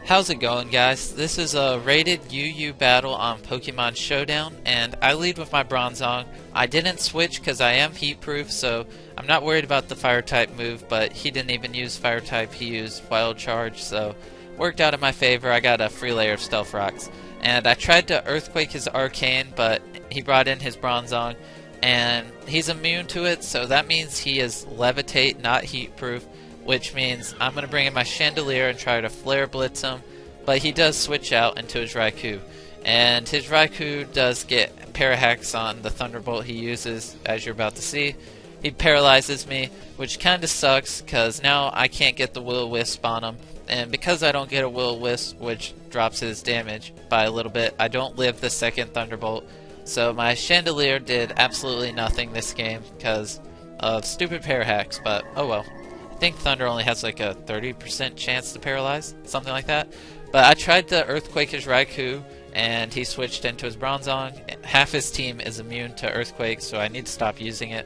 How's it going, guys? This is a rated UU battle on Pokemon Showdown, and I lead with my Bronzong. I didn't switch because I am heat proof, so I'm not worried about the fire type move, but he didn't even use fire type, he used Wild Charge, so worked out in my favor. I got a free layer of Stealth Rocks. And I tried to Earthquake his Arcane, but he brought in his Bronzong, and he's immune to it, so that means he is Levitate, not heat proof, which means I'm going to bring in my Chandelier and try to Flare Blitz him, but he does switch out into his Raikou. And his Raikou does get Parahacks on the Thunderbolt he uses, as you're about to see. He paralyzes me, which kind of sucks, because now I can't get the Will-O-Wisp on him. And because I don't get a Will-O-Wisp, which drops his damage by a little bit, I don't live the second Thunderbolt. So my Chandelier did absolutely nothing this game, because of stupid Parahacks, but oh well. I think Thunder only has like a 30% chance to paralyze, something like that. But I tried to Earthquake his Raikou, and he switched into his Bronzong. Half his team is immune to Earthquake, so I need to stop using it.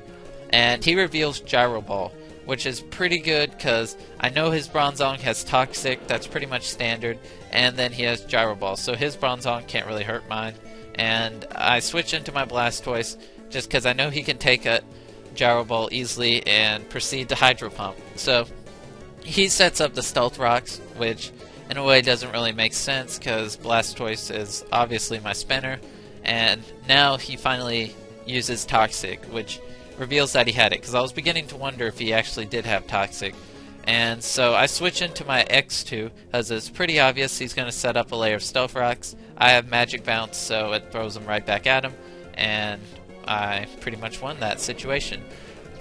And he reveals Gyro Ball, which is pretty good because I know his Bronzong has Toxic, that's pretty much standard, and then he has Gyro Ball, so his Bronzong can't really hurt mine. And I switch into my Blastoise just because I know he can take a Gyro Ball easily and proceed to Hydro Pump. So he sets up the Stealth Rocks, which in a way doesn't really make sense because Blastoise is obviously my spinner, and now he finally uses Toxic, which reveals that he had it, because I was beginning to wonder if he actually did have Toxic. And so I switch into my X2, as it's pretty obvious he's going to set up a layer of Stealth Rocks. I have Magic Bounce, so it throws him right back at him, and I pretty much won that situation.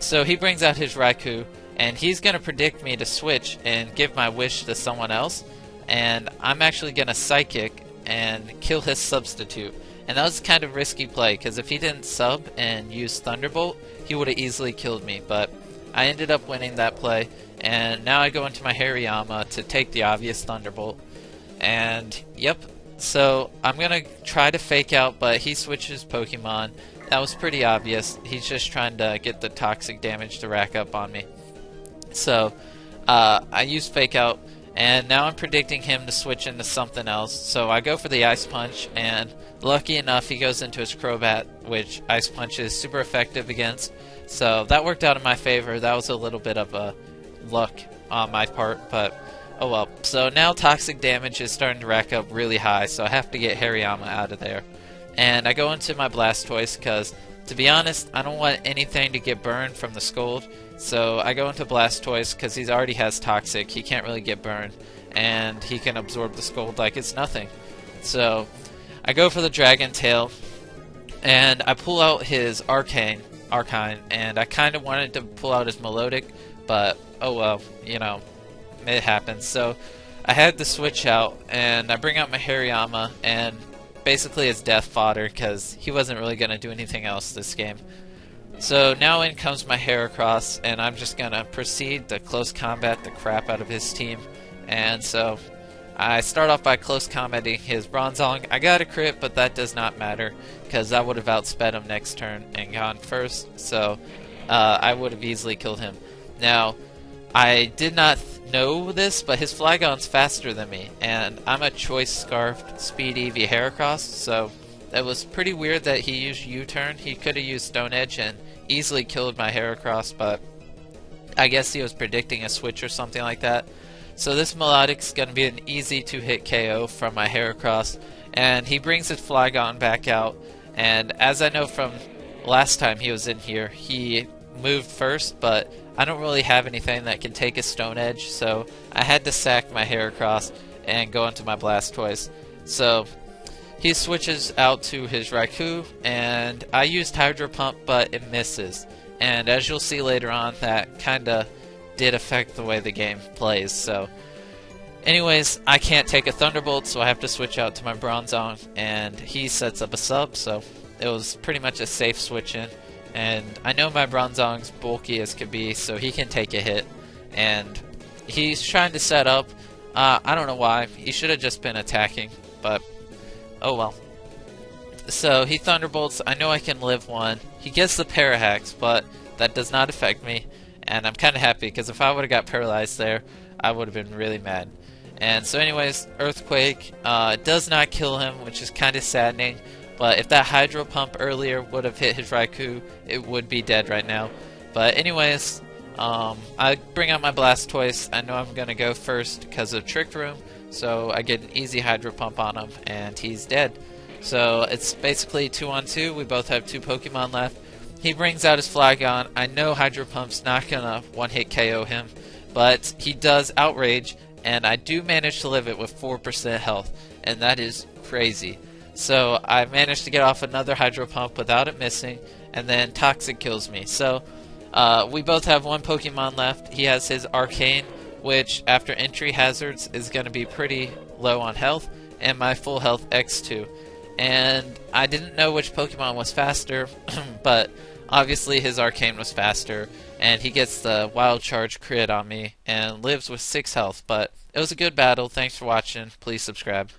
So he brings out his Raikou, and he's going to predict me to switch and give my wish to someone else, and I'm actually going to Psychic and kill his substitute. And that was kind of risky play, because if he didn't sub and use Thunderbolt, he would have easily killed me, but I ended up winning that play, and now I go into my Hariyama to take the obvious Thunderbolt. And yep, so I'm going to try to fake out, but he switches Pokemon. That was pretty obvious. He's just trying to get the toxic damage to rack up on me. So I use Fake Out, and now I'm predicting him to switch into something else. So I go for the Ice Punch, and lucky enough he goes into his Crobat, which Ice Punch is super effective against. So that worked out in my favor. That was a little bit of a luck on my part, but oh well. So now toxic damage is starting to rack up really high, so I have to get Hariyama out of there. And I go into my Blastoise because, to be honest, I don't want anything to get burned from the Scold. So I go into Blastoise because he already has Toxic, he can't really get burned, and he can absorb the Scold like it's nothing. So I go for the Dragon Tail, and I pull out his Arcane, and I kind of wanted to pull out his Melodic, but oh well, you know, it happens. So I had to switch out, and I bring out my Hariyama, and basically it's death fodder because he wasn't really going to do anything else this game. So now in comes my Heracross, and I'm just going to proceed to close combat the crap out of his team. And so I start off by close combating his Bronzong. I got a crit, but that does not matter because I would have outsped him next turn and gone first, so I would have easily killed him. Now, I did not know this, but his Flygon's faster than me, and I'm a Choice Scarfed Speed Eevee Heracross, so it was pretty weird that he used U-turn. He could have used Stone Edge and easily killed my Heracross, but I guess he was predicting a switch or something like that. So this Melodic's going to be an easy two-hit KO from my Heracross, and he brings his Flygon back out, and as I know from last time he was in here, he moved first, but I don't really have anything that can take a Stone Edge, so I had to sack my Heracross and go into my Blastoise. So he switches out to his Raikou, and I used Hydro Pump, but it misses. And as you'll see later on, that kinda did affect the way the game plays. So anyways, I can't take a Thunderbolt, so I have to switch out to my Bronzong, and he sets up a sub, so it was pretty much a safe switch in. And I know my Bronzong's bulky as could be, so he can take a hit. And he's trying to set up. I don't know why. He should have just been attacking, but oh well. So he Thunderbolts. I know I can live one. He gets the Parahacks, but that does not affect me. And I'm kind of happy, because if I would have got paralyzed there, I would have been really mad. And so anyways, Earthquake does not kill him, which is kind of saddening. But if that Hydro Pump earlier would have hit his Raikou, it would be dead right now. But anyways, I bring out my Blastoise. I know I'm going to go first because of Trick Room. So I get an easy Hydro Pump on him, and he's dead. So it's basically 2-on-2. We both have 2 Pokemon left. He brings out his Flygon. I know Hydro Pump's not going to one-hit KO him, but he does Outrage, and I do manage to live it with 4% health, and that is crazy. So I managed to get off another Hydro Pump without it missing, and then Toxic kills me. So we both have 1 Pokemon left. He has his Arcane, which after entry hazards is going to be pretty low on health, and my full health X2. And I didn't know which Pokemon was faster, but obviously his Arcane was faster, and he gets the Wild Charge crit on me and lives with 6 health. But it was a good battle. Thanks for watching. Please subscribe.